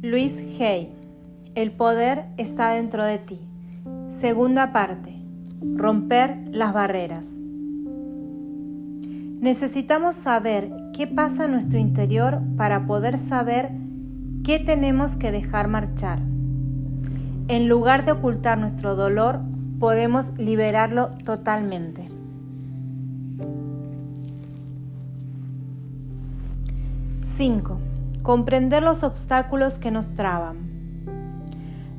Louise Hay, El poder está dentro de ti. Segunda parte, romper las barreras. Necesitamos saber qué pasa en nuestro interior para poder saber qué tenemos que dejar marchar. En lugar de ocultar nuestro dolor, podemos liberarlo totalmente. 5. Comprender los obstáculos que nos traban.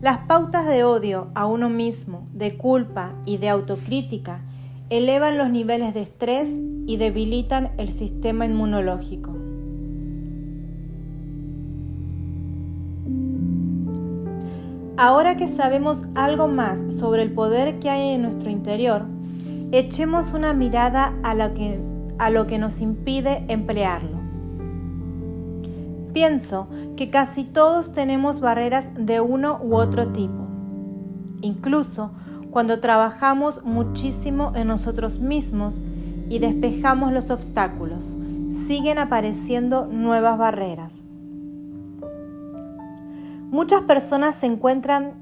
Las pautas de odio a uno mismo, de culpa y de autocrítica elevan los niveles de estrés y debilitan el sistema inmunológico. Ahora que sabemos algo más sobre el poder que hay en nuestro interior, echemos una mirada a lo que nos impide emplearlo. Pienso que casi todos tenemos barreras de uno u otro tipo. Incluso cuando trabajamos muchísimo en nosotros mismos y despejamos los obstáculos, siguen apareciendo nuevas barreras. Muchas personas se encuentran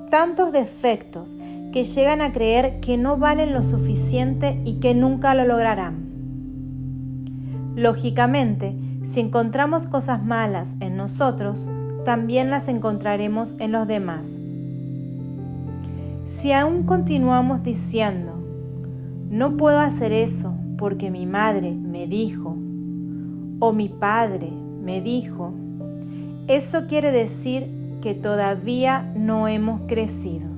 tantos defectos que llegan a creer que no valen lo suficiente y que nunca lo lograrán. Lógicamente, si encontramos cosas malas en nosotros, también las encontraremos en los demás. Si aún continuamos diciendo, no puedo hacer eso porque mi madre me dijo, o mi padre me dijo, eso quiere decir que todavía no hemos crecido.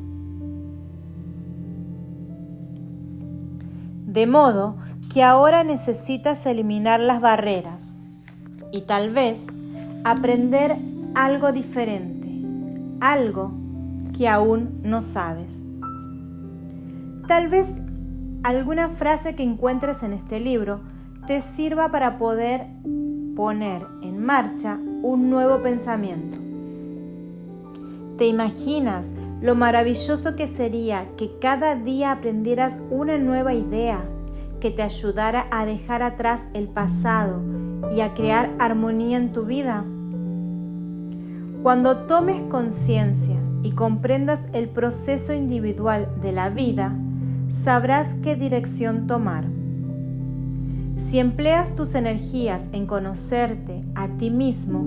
De modo que ahora necesitas eliminar las barreras y tal vez aprender algo diferente, algo que aún no sabes. Tal vez alguna frase que encuentres en este libro te sirva para poder poner en marcha un nuevo pensamiento. ¿Te imaginas lo maravilloso que sería que cada día aprendieras una nueva idea que te ayudara a dejar atrás el pasado y a crear armonía en tu vida? Cuando tomes conciencia y comprendas el proceso individual de la vida, sabrás qué dirección tomar. Si empleas tus energías en conocerte a ti mismo,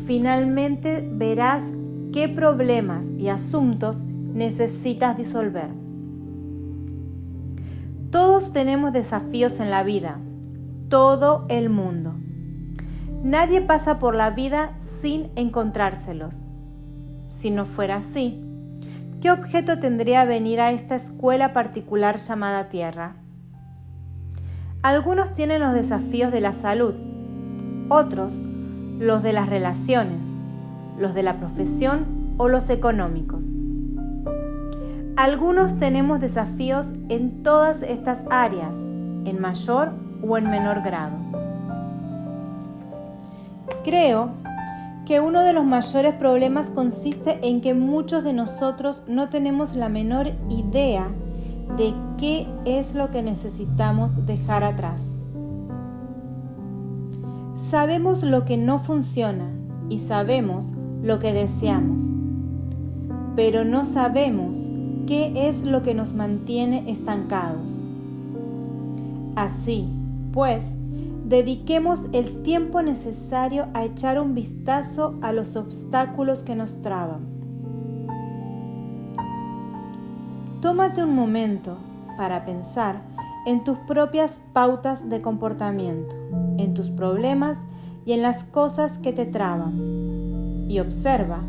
finalmente verás qué problemas y asuntos necesitas disolver. Todos tenemos desafíos en la vida, todo el mundo. Nadie pasa por la vida sin encontrárselos. Si no fuera así, ¿qué objeto tendría venir a esta escuela particular llamada Tierra? Algunos tienen los desafíos de la salud, otros los de las relaciones, los de la profesión o los económicos. Algunos tenemos desafíos en todas estas áreas, en mayor o en menor grado. Creo que uno de los mayores problemas consiste en que muchos de nosotros no tenemos la menor idea de qué es lo que necesitamos dejar atrás. Sabemos lo que no funciona y sabemos lo que deseamos, pero no sabemos qué es lo que nos mantiene estancados. Así, pues, dediquemos el tiempo necesario a echar un vistazo a los obstáculos que nos traban. Tómate un momento para pensar en tus propias pautas de comportamiento, en tus problemas y en las cosas que te traban, y observa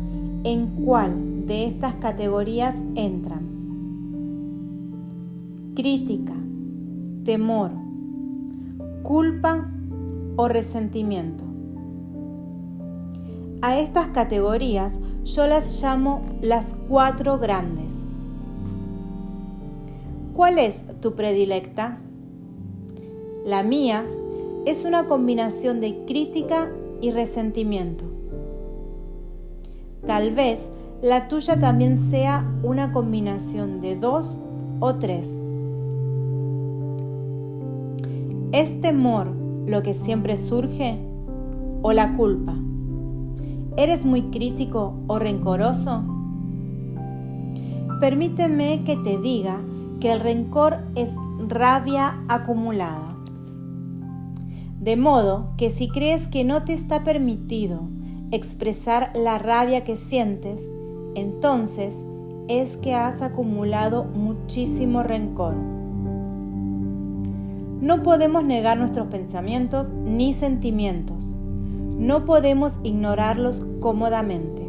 en cuál de estas categorías entran. Crítica, temor, culpa o resentimiento. A estas categorías yo las llamo las 4 grandes. ¿Cuál es tu predilecta? La mía es una combinación de crítica y resentimiento. Tal vez la tuya también sea una combinación de 2 o 3. ¿Es temor lo que siempre surge o la culpa? ¿Eres muy crítico o rencoroso? Permíteme que te diga que el rencor es rabia acumulada. De modo que si crees que no te está permitido expresar la rabia que sientes, entonces es que has acumulado muchísimo rencor. No podemos negar nuestros pensamientos ni sentimientos. No podemos ignorarlos cómodamente.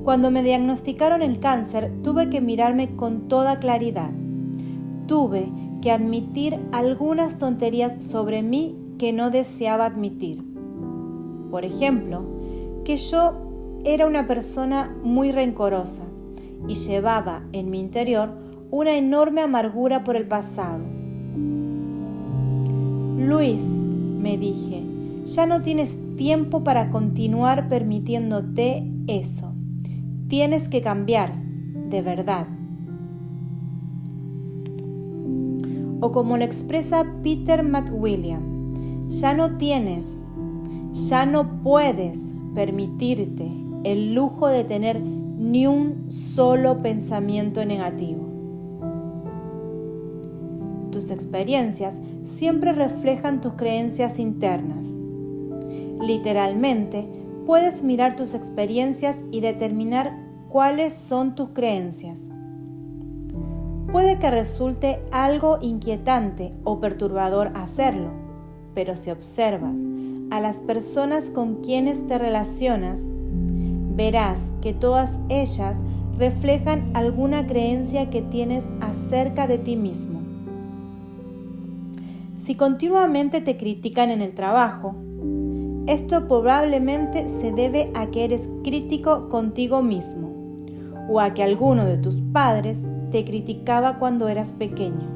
Cuando me diagnosticaron el cáncer, tuve que mirarme con toda claridad. Tuve que admitir algunas tonterías sobre mí que no deseaba admitir. Por ejemplo, que yo era una persona muy rencorosa y llevaba en mi interior una enorme amargura por el pasado. Luis, me dije, ya no tienes tiempo para continuar permitiéndote eso. Tienes que cambiar, de verdad. O como lo expresa Peter McWilliam, ya no puedes permitirte el lujo de tener ni un solo pensamiento negativo. Tus experiencias siempre reflejan tus creencias internas. Literalmente, puedes mirar tus experiencias y determinar cuáles son tus creencias. Puede que resulte algo inquietante o perturbador hacerlo, pero si observas a las personas con quienes te relacionas, verás que todas ellas reflejan alguna creencia que tienes acerca de ti mismo. Si continuamente te critican en el trabajo, esto probablemente se debe a que eres crítico contigo mismo o a que alguno de tus padres te criticaba cuando eras pequeño.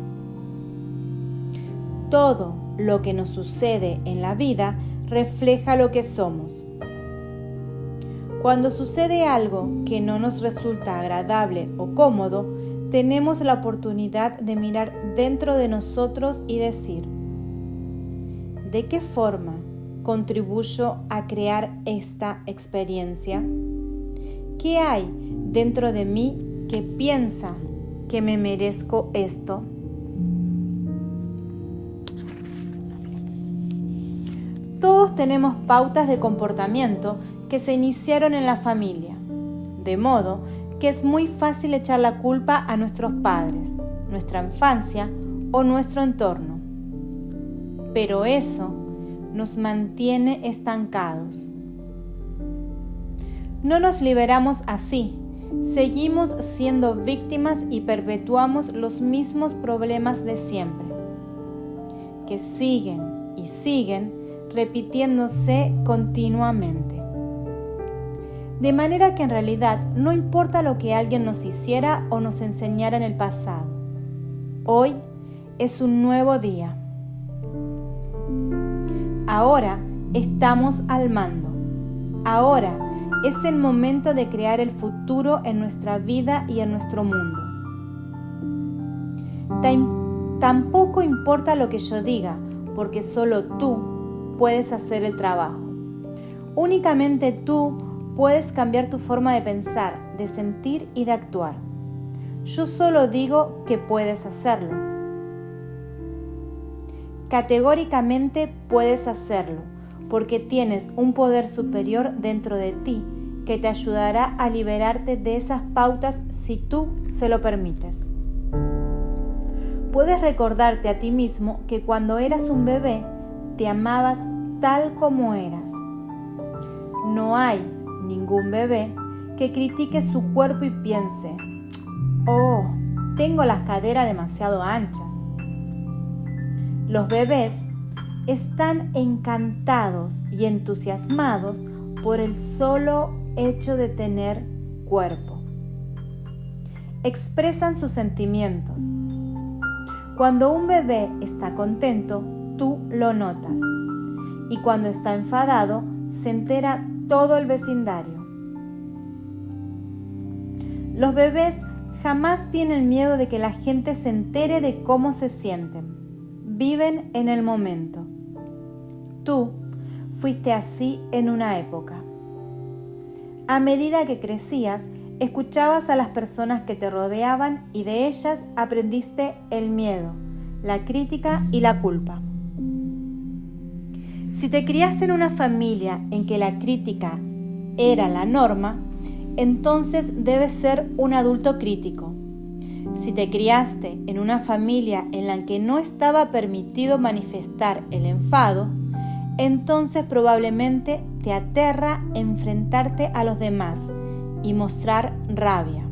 Todo lo que nos sucede en la vida refleja lo que somos. Cuando sucede algo que no nos resulta agradable o cómodo, tenemos la oportunidad de mirar dentro de nosotros y decir: ¿de qué forma contribuyo a crear esta experiencia? ¿Qué hay dentro de mí que piensa que me merezco esto? Todos tenemos pautas de comportamiento que se iniciaron en la familia, de modo que es muy fácil echar la culpa a nuestros padres, nuestra infancia o nuestro entorno. Pero eso nos mantiene estancados. No nos liberamos así. Seguimos siendo víctimas y perpetuamos los mismos problemas de siempre, que siguen y siguen repitiéndose continuamente. De manera que en realidad no importa lo que alguien nos hiciera o nos enseñara en el pasado. Hoy es un nuevo día. Ahora estamos al mando. Ahora es el momento de crear el futuro en nuestra vida y en nuestro mundo. Tampoco importa lo que yo diga, porque solo tú puedes hacer el trabajo. Únicamente tú puedes cambiar tu forma de pensar, de sentir y de actuar. Yo solo digo que puedes hacerlo. Categóricamente puedes hacerlo, porque tienes un poder superior dentro de ti que te ayudará a liberarte de esas pautas si tú se lo permites. Puedes recordarte a ti mismo que cuando eras un bebé te amabas tal como eras. No hay ningún bebé que critique su cuerpo y piense: «Oh, tengo las caderas demasiado anchas». Los bebés están encantados y entusiasmados por el solo hecho de tener cuerpo. Expresan sus sentimientos. Cuando un bebé está contento, tú lo notas. Y cuando está enfadado, se entera todo el vecindario. Los bebés jamás tienen miedo de que la gente se entere de cómo se sienten. Viven en el momento. Tú fuiste así en una época. A medida que crecías, escuchabas a las personas que te rodeaban y de ellas aprendiste el miedo, la crítica y la culpa. Si te criaste en una familia en que la crítica era la norma, entonces debes ser un adulto crítico. Si te criaste en una familia en la que no estaba permitido manifestar el enfado, entonces probablemente te aterra enfrentarte a los demás y mostrar rabia.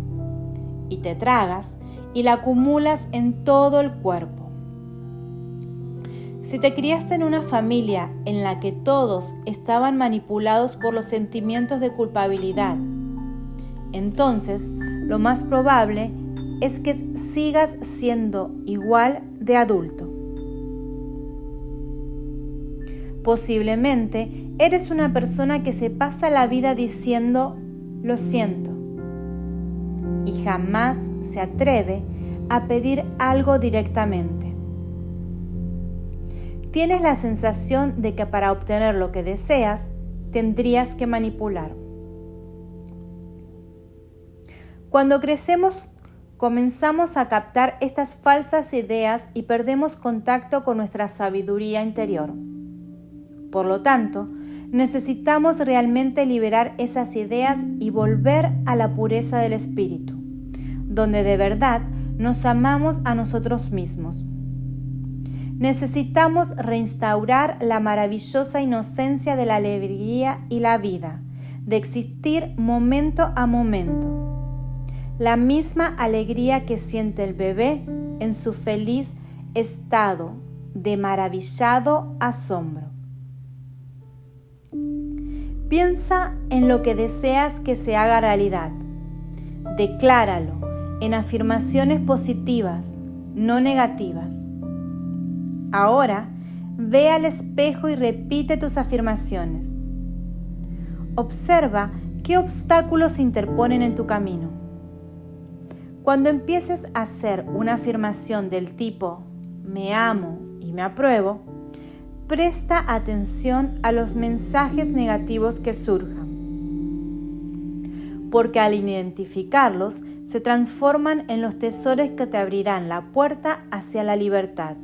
Y te tragas y la acumulas en todo el cuerpo. Si te criaste en una familia en la que todos estaban manipulados por los sentimientos de culpabilidad, entonces lo más probable es que sigas siendo igual de adulto. Posiblemente eres una persona que se pasa la vida diciendo "lo siento" y jamás se atreve a pedir algo directamente. Tienes la sensación de que para obtener lo que deseas, tendrías que manipular. Cuando crecemos, comenzamos a captar estas falsas ideas y perdemos contacto con nuestra sabiduría interior. Por lo tanto, necesitamos realmente liberar esas ideas y volver a la pureza del espíritu, donde de verdad nos amamos a nosotros mismos. Necesitamos reinstaurar la maravillosa inocencia de la alegría y la vida, de existir momento a momento. La misma alegría que siente el bebé en su feliz estado de maravillado asombro. Piensa en lo que deseas que se haga realidad. Decláralo en afirmaciones positivas, no negativas. Ahora, ve al espejo y repite tus afirmaciones. Observa qué obstáculos se interponen en tu camino. Cuando empieces a hacer una afirmación del tipo "me amo y me apruebo", presta atención a los mensajes negativos que surjan, porque al identificarlos se transforman en los tesoros que te abrirán la puerta hacia la libertad.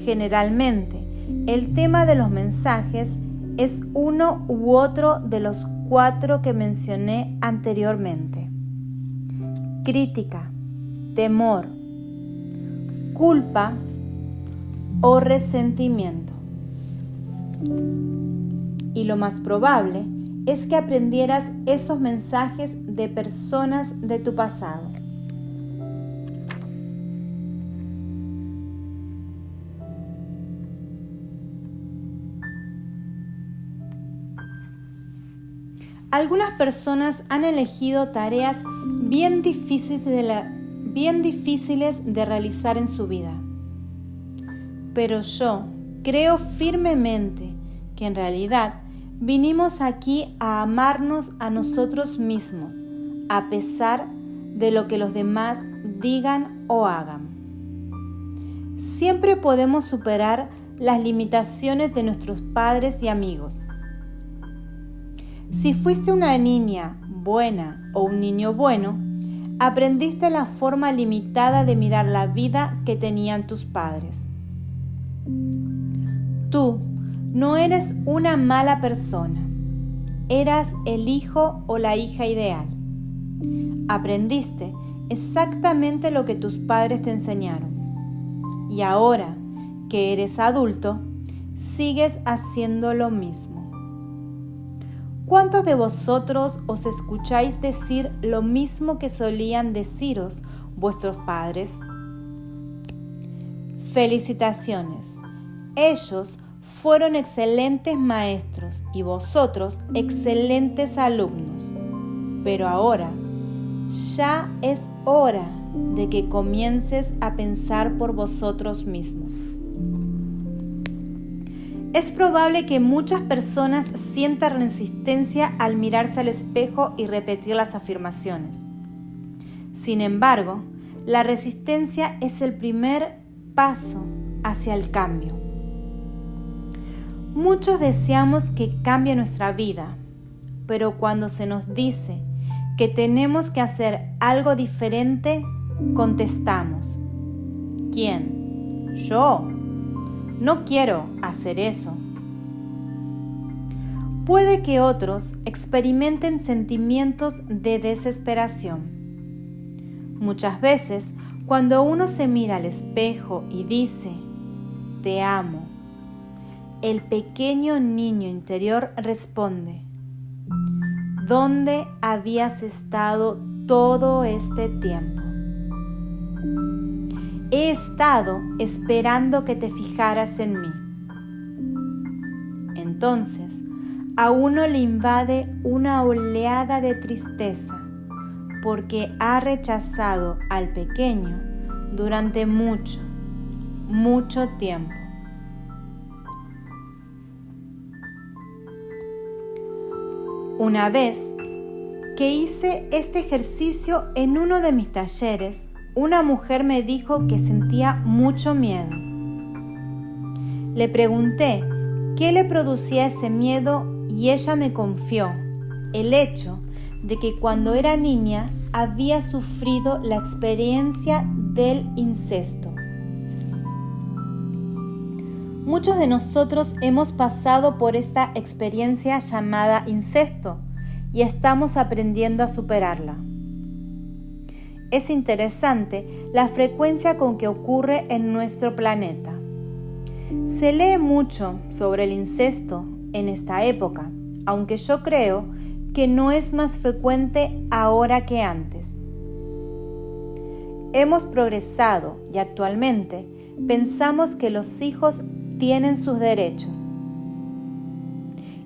Generalmente, el tema de los mensajes es uno u otro de los 4 que mencioné anteriormente: crítica, temor, culpa o resentimiento. Y lo más probable es que aprendieras esos mensajes de personas de tu pasado. Algunas personas han elegido tareas bien difíciles de realizar en su vida. Pero yo creo firmemente que en realidad vinimos aquí a amarnos a nosotros mismos, a pesar de lo que los demás digan o hagan. Siempre podemos superar las limitaciones de nuestros padres y amigos. Si fuiste una niña buena o un niño bueno, aprendiste la forma limitada de mirar la vida que tenían tus padres. Tú no eres una mala persona, eras el hijo o la hija ideal. Aprendiste exactamente lo que tus padres te enseñaron. Y ahora que eres adulto, sigues haciendo lo mismo. ¿Cuántos de vosotros os escucháis decir lo mismo que solían deciros vuestros padres? Felicitaciones. Ellos fueron excelentes maestros y vosotros excelentes alumnos. Pero ahora ya es hora de que comiences a pensar por vosotros mismos. Es probable que muchas personas sientan resistencia al mirarse al espejo y repetir las afirmaciones. Sin embargo, la resistencia es el primer paso hacia el cambio. Muchos deseamos que cambie nuestra vida, pero cuando se nos dice que tenemos que hacer algo diferente, contestamos: ¿quién? ¿Yo? No quiero hacer eso. Puede que otros experimenten sentimientos de desesperación. Muchas veces, cuando uno se mira al espejo y dice: te amo, el pequeño niño interior responde: ¿dónde habías estado todo este tiempo? He estado esperando que te fijaras en mí. Entonces, a uno le invade una oleada de tristeza porque ha rechazado al pequeño durante mucho, mucho tiempo. Una vez que hice este ejercicio en uno de mis talleres, una mujer me dijo que sentía mucho miedo. Le pregunté qué le producía ese miedo y ella me confió el hecho de que cuando era niña había sufrido la experiencia del incesto. Muchos de nosotros hemos pasado por esta experiencia llamada incesto y estamos aprendiendo a superarla. Es interesante la frecuencia con que ocurre en nuestro planeta. Se lee mucho sobre el incesto en esta época, aunque yo creo que no es más frecuente ahora que antes. Hemos progresado y actualmente pensamos que los hijos tienen sus derechos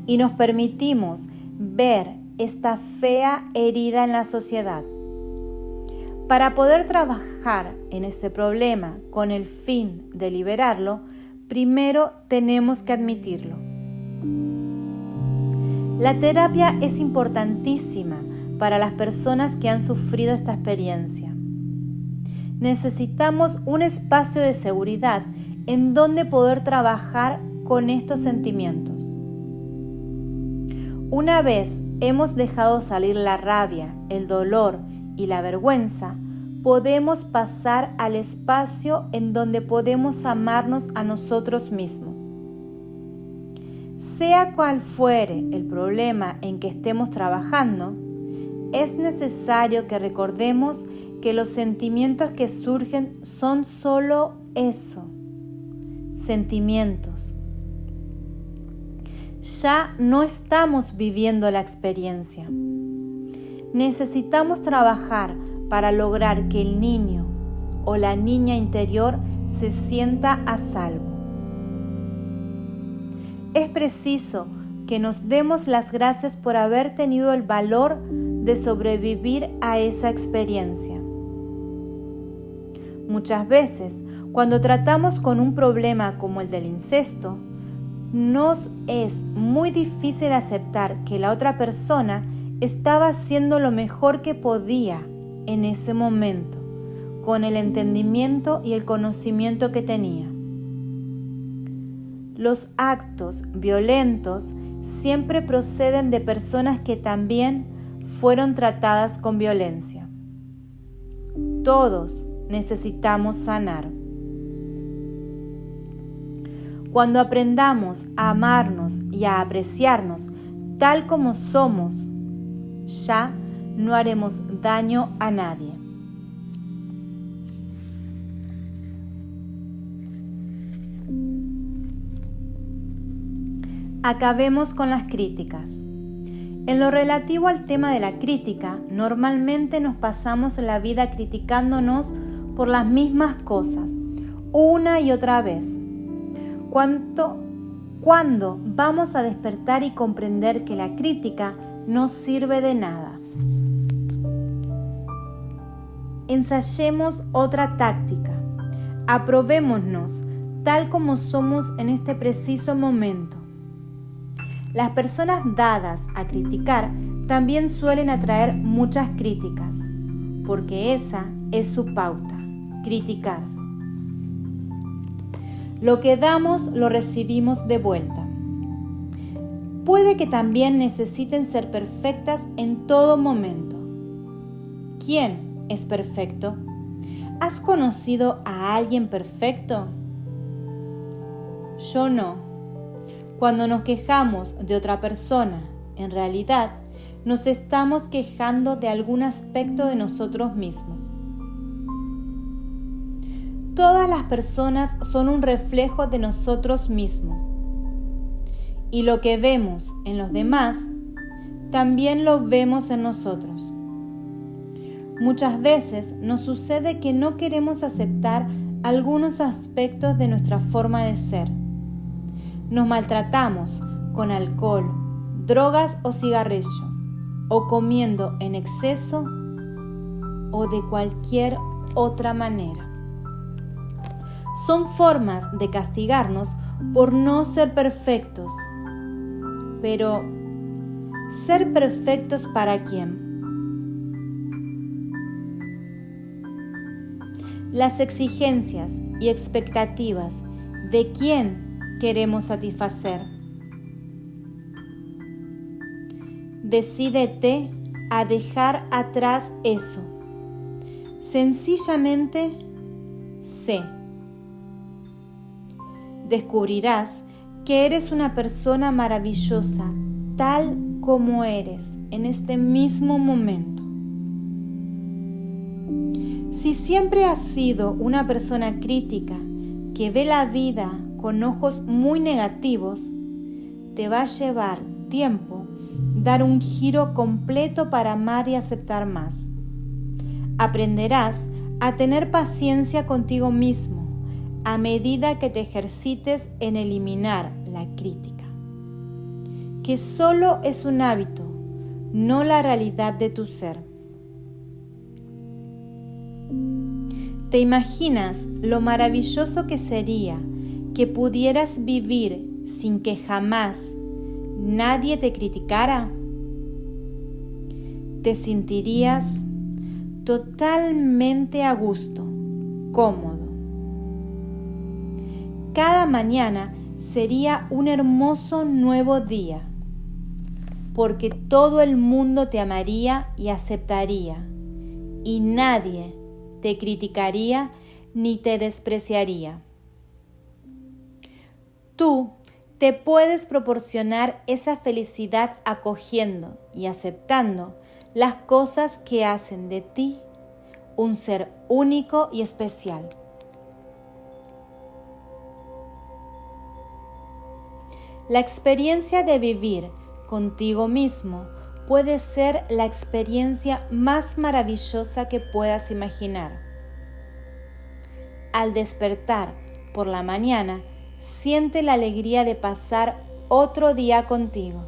y nos permitimos ver esta fea herida en la sociedad. Para poder trabajar en este problema con el fin de liberarlo, primero tenemos que admitirlo. La terapia es importantísima para las personas que han sufrido esta experiencia. Necesitamos un espacio de seguridad en donde poder trabajar con estos sentimientos. Una vez hemos dejado salir la rabia, el dolor y la vergüenza, podemos pasar al espacio en donde podemos amarnos a nosotros mismos. Sea cual fuere el problema en que estemos trabajando, es necesario que recordemos que los sentimientos que surgen son solo eso, sentimientos. Ya no estamos viviendo la experiencia. Necesitamos trabajar para lograr que el niño o la niña interior se sienta a salvo. Es preciso que nos demos las gracias por haber tenido el valor de sobrevivir a esa experiencia. Muchas veces, cuando tratamos con un problema como el del incesto, nos es muy difícil aceptar que la otra persona estaba haciendo lo mejor que podía en ese momento, con el entendimiento y el conocimiento que tenía. Los actos violentos siempre proceden de personas que también fueron tratadas con violencia. Todos necesitamos sanar. Cuando aprendamos a amarnos y a apreciarnos tal como somos, ya no haremos daño a nadie. Acabemos con las críticas. En lo relativo al tema de la crítica, normalmente nos pasamos la vida criticándonos por las mismas cosas, una y otra vez. ¿Cuándo vamos a despertar y comprender que la crítica no sirve de nada? Ensayemos otra táctica. Aprobémonos tal como somos en este preciso momento. Las personas dadas a criticar también suelen atraer muchas críticas, porque esa es su pauta, criticar. Lo que damos lo recibimos de vuelta. puede que también necesiten ser perfectas en todo momento. ¿Quién es perfecto? ¿Has conocido a alguien perfecto? Yo no. Cuando nos quejamos de otra persona, en realidad nos estamos quejando de algún aspecto de nosotros mismos. Todas las personas son un reflejo de nosotros mismos. Y lo que vemos en los demás, también lo vemos en nosotros. Muchas veces nos sucede que no queremos aceptar algunos aspectos de nuestra forma de ser. Nos maltratamos con alcohol, drogas o cigarrillo, o comiendo en exceso o de cualquier otra manera. Son formas de castigarnos por no ser perfectos. Pero, ¿ser perfectos para quién? Las exigencias y expectativas de quién queremos satisfacer. Decídete a dejar atrás eso. Sencillamente, sé. Descubrirás que eres una persona maravillosa, tal como eres en este mismo momento. Si siempre has sido una persona crítica que ve la vida con ojos muy negativos, te va a llevar tiempo dar un giro completo para amar y aceptar más. Aprenderás a tener paciencia contigo mismo a medida que te ejercites en eliminar la crítica, que solo es un hábito, no la realidad de tu ser. ¿Te imaginas lo maravilloso que sería que pudieras vivir sin que jamás nadie te criticara? Te sentirías totalmente a gusto, cómodo. Cada mañana sería un hermoso nuevo día, porque todo el mundo te amaría y aceptaría, y nadie te criticaría ni te despreciaría. Tú te puedes proporcionar esa felicidad acogiendo y aceptando las cosas que hacen de ti un ser único y especial. La experiencia de vivir contigo mismo puede ser la experiencia más maravillosa que puedas imaginar. Al despertar por la mañana, siente la alegría de pasar otro día contigo.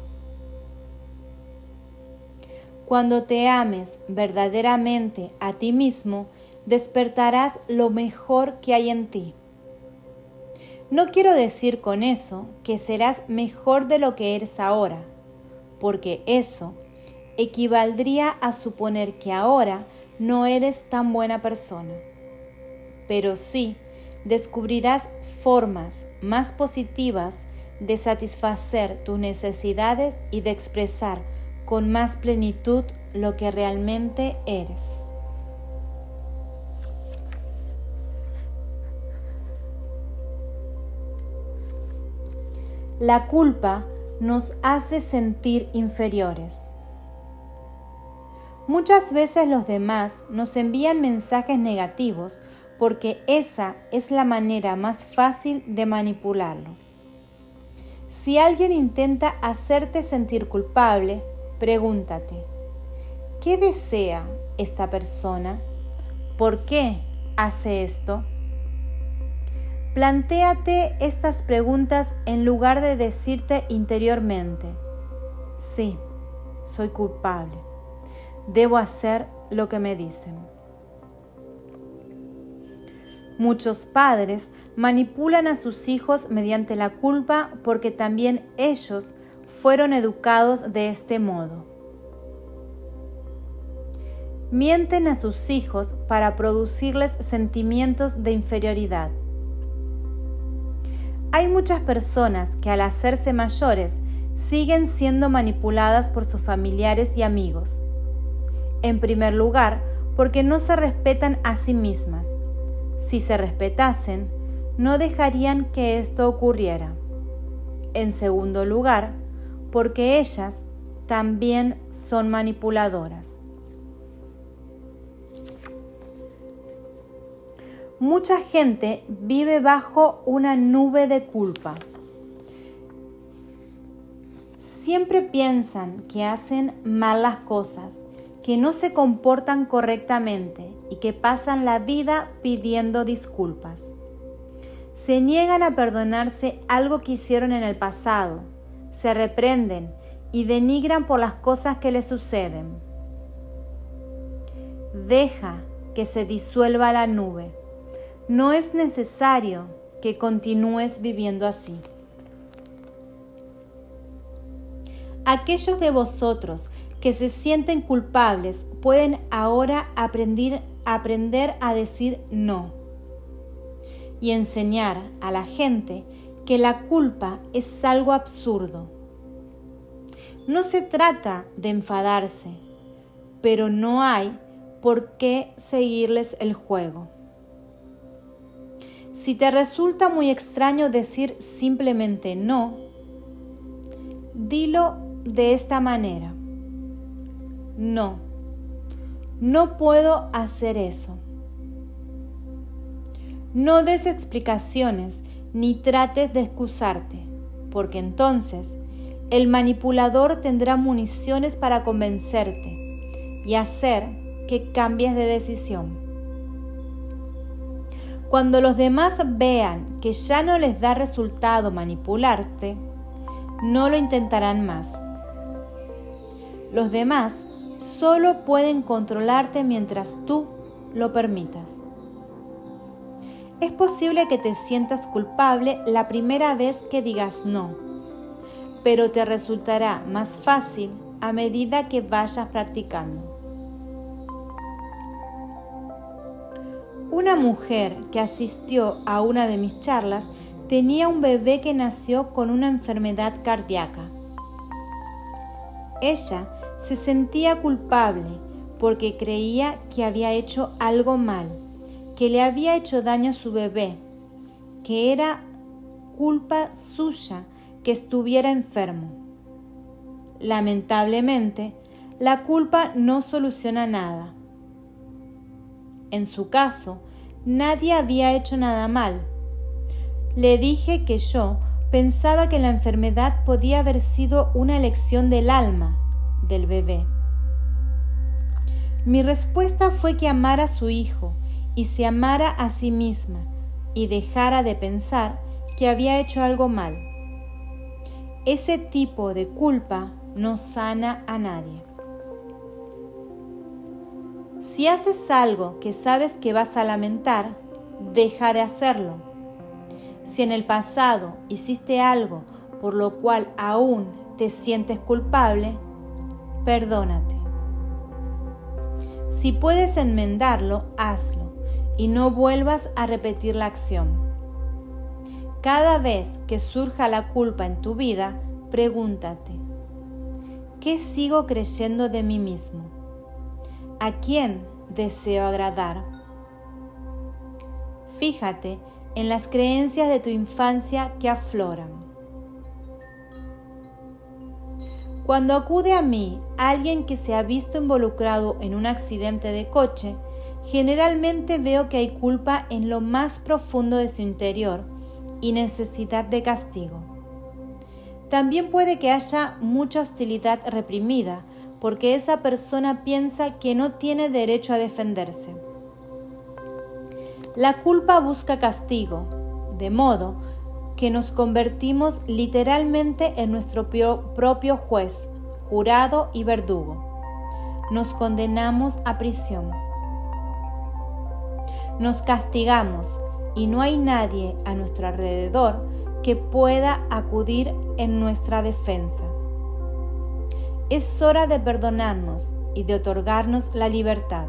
Cuando te ames verdaderamente a ti mismo, despertarás lo mejor que hay en ti. No quiero decir con eso que serás mejor de lo que eres ahora, porque eso equivaldría a suponer que ahora no eres tan buena persona. Pero sí, descubrirás formas más positivas de satisfacer tus necesidades y de expresar con más plenitud lo que realmente eres. La culpa nos hace sentir inferiores. Muchas veces los demás nos envían mensajes negativos porque esa es la manera más fácil de manipularlos. Si alguien intenta hacerte sentir culpable, pregúntate, ¿qué desea esta persona? ¿Por qué hace esto? Plantéate estas preguntas en lugar de decirte interiormente, sí, soy culpable, debo hacer lo que me dicen. Muchos padres manipulan a sus hijos mediante la culpa porque también ellos fueron educados de este modo. Mienten a sus hijos para producirles sentimientos de inferioridad. Hay muchas personas que al hacerse mayores siguen siendo manipuladas por sus familiares y amigos. En primer lugar, porque no se respetan a sí mismas. Si se respetasen, no dejarían que esto ocurriera. En segundo lugar, porque ellas también son manipuladoras. Mucha gente vive bajo una nube de culpa. Siempre piensan que hacen mal las cosas, que no se comportan correctamente y que pasan la vida pidiendo disculpas. Se niegan a perdonarse algo que hicieron en el pasado, se reprenden y denigran por las cosas que les suceden. Deja que se disuelva la nube. No es necesario que continúes viviendo así. Aquellos de vosotros que se sienten culpables pueden ahora aprender a decir no y enseñar a la gente que la culpa es algo absurdo. No se trata de enfadarse, pero no hay por qué seguirles el juego. Si te resulta muy extraño decir simplemente no, dilo de esta manera: no, no puedo hacer eso. No des explicaciones ni trates de excusarte, porque entonces el manipulador tendrá municiones para convencerte y hacer que cambies de decisión. Cuando los demás vean que ya no les da resultado manipularte, no lo intentarán más. Los demás solo pueden controlarte mientras tú lo permitas. Es posible que te sientas culpable la primera vez que digas no, pero te resultará más fácil a medida que vayas practicando. Una mujer que asistió a una de mis charlas tenía un bebé que nació con una enfermedad cardíaca. Ella se sentía culpable porque creía que había hecho algo mal, que le había hecho daño a su bebé, que era culpa suya que estuviera enfermo. Lamentablemente, la culpa no soluciona nada. En su caso, nadie había hecho nada mal. Le dije que yo pensaba que la enfermedad podía haber sido una elección del alma del bebé. Mi respuesta fue que amara a su hijo y se amara a sí misma y dejara de pensar que había hecho algo mal. Ese tipo de culpa no sana a nadie. Si haces algo que sabes que vas a lamentar, deja de hacerlo. Si en el pasado hiciste algo por lo cual aún te sientes culpable, perdónate. Si puedes enmendarlo, hazlo y no vuelvas a repetir la acción. Cada vez que surja la culpa en tu vida, pregúntate: ¿qué sigo creyendo de mí mismo? ¿A quién deseo agradar? Fíjate en las creencias de tu infancia que afloran. Cuando acude a mí alguien que se ha visto involucrado en un accidente de coche, generalmente veo que hay culpa en lo más profundo de su interior y necesidad de castigo. También puede que haya mucha hostilidad reprimida, porque esa persona piensa que no tiene derecho a defenderse. La culpa busca castigo, de modo que nos convertimos literalmente en nuestro propio juez, jurado y verdugo. Nos condenamos a prisión. Nos castigamos y no hay nadie a nuestro alrededor que pueda acudir en nuestra defensa. Es hora de perdonarnos y de otorgarnos la libertad.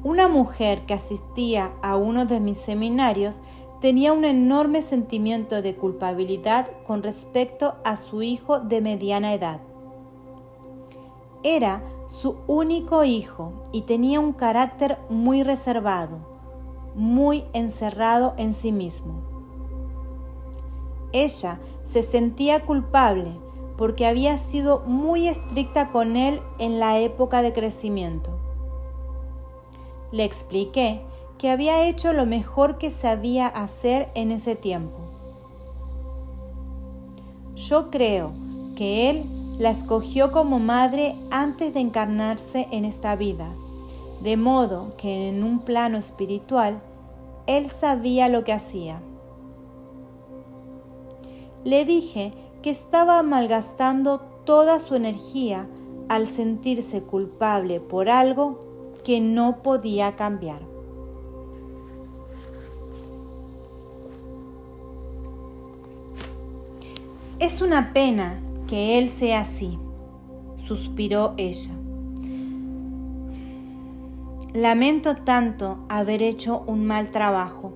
Una mujer que asistía a uno de mis seminarios tenía un enorme sentimiento de culpabilidad con respecto a su hijo de mediana edad. Era su único hijo y tenía un carácter muy reservado, muy encerrado en sí mismo. Ella se sentía culpable porque había sido muy estricta con él en la época de crecimiento. Le expliqué que había hecho lo mejor que sabía hacer en ese tiempo. Yo creo que él la escogió como madre antes de encarnarse en esta vida, de modo que en un plano espiritual, él sabía lo que hacía. Le dije que estaba malgastando toda su energía al sentirse culpable por algo que no podía cambiar. Es una pena que él sea así, suspiró ella. Lamento tanto haber hecho un mal trabajo.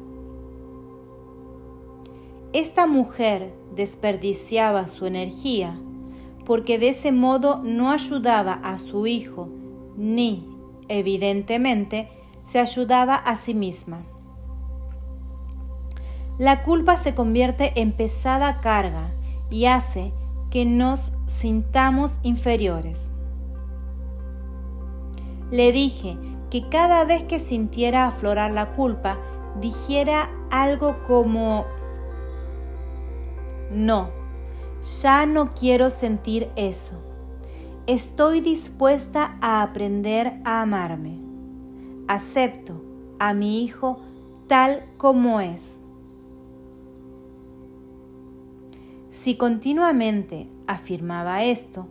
Esta mujer desperdiciaba su energía porque de ese modo no ayudaba a su hijo ni, evidentemente, se ayudaba a sí misma. La culpa se convierte en pesada carga y hace que nos sintamos inferiores. Le dije que cada vez que sintiera aflorar la culpa, dijera algo como: no, ya no quiero sentir eso. Estoy dispuesta a aprender a amarme. Acepto a mi hijo tal como es. Si continuamente afirmaba esto,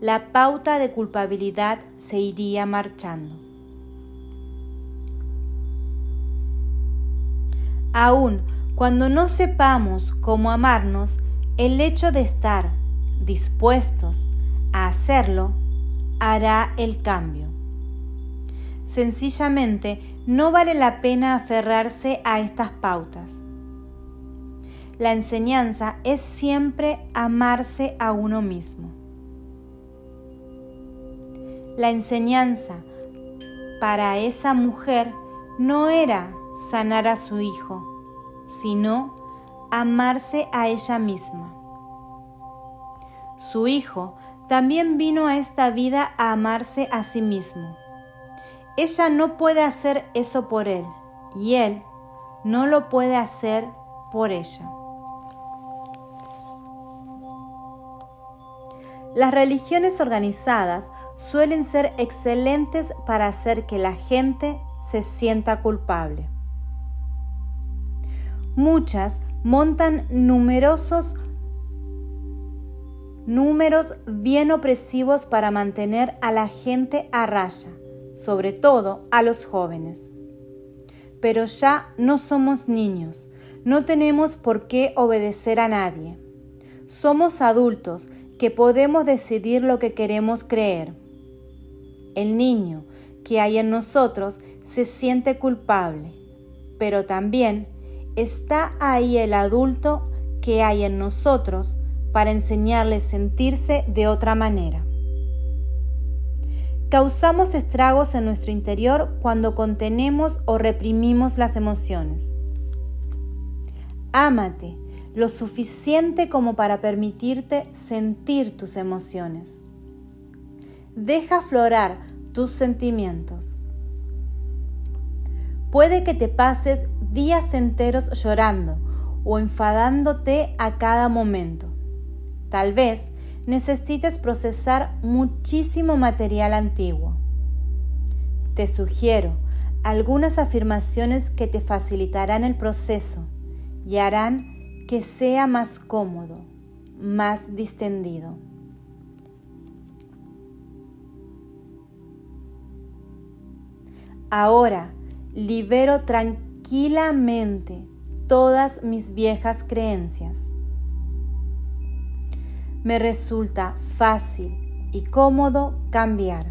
la pauta de culpabilidad se iría marchando. Aun cuando no sepamos cómo amarnos, el hecho de estar dispuestos a hacerlo hará el cambio. Sencillamente, no vale la pena aferrarse a estas pautas. La enseñanza es siempre amarse a uno mismo. La enseñanza para esa mujer no era sanar a su hijo, sino amarse a ella misma. Su hijo también vino a esta vida a amarse a sí mismo. Ella no puede hacer eso por él y él no lo puede hacer por ella. Las religiones organizadas suelen ser excelentes para hacer que la gente se sienta culpable. Muchas montan números bien opresivos para mantener a la gente a raya, sobre todo a los jóvenes. Pero ya no somos niños, no tenemos por qué obedecer a nadie. Somos adultos que podemos decidir lo que queremos creer. El niño que hay en nosotros se siente culpable, pero también está ahí el adulto que hay en nosotros para enseñarle a sentirse de otra manera. Causamos estragos en nuestro interior cuando contenemos o reprimimos las emociones. Ámate lo suficiente como para permitirte sentir tus emociones. Deja aflorar tus sentimientos. Puede que te pases días enteros llorando o enfadándote a cada momento. Tal vez necesites procesar muchísimo material antiguo. Te sugiero algunas afirmaciones que te facilitarán el proceso y harán que sea más cómodo, más distendido. Ahora libero tranquilamente todas mis viejas creencias. Me resulta fácil y cómodo cambiar.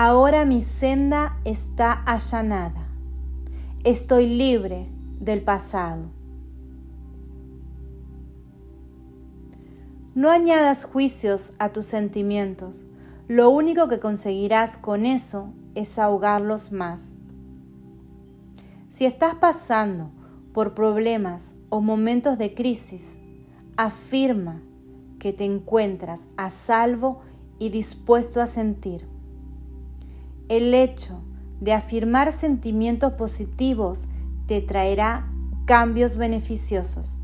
Ahora mi senda está allanada. Estoy libre del pasado. No añadas juicios a tus sentimientos. Lo único que conseguirás con eso es ahogarlos más. Si estás pasando por problemas o momentos de crisis, afirma que te encuentras a salvo y dispuesto a sentir. El hecho de afirmar sentimientos positivos te traerá cambios beneficiosos.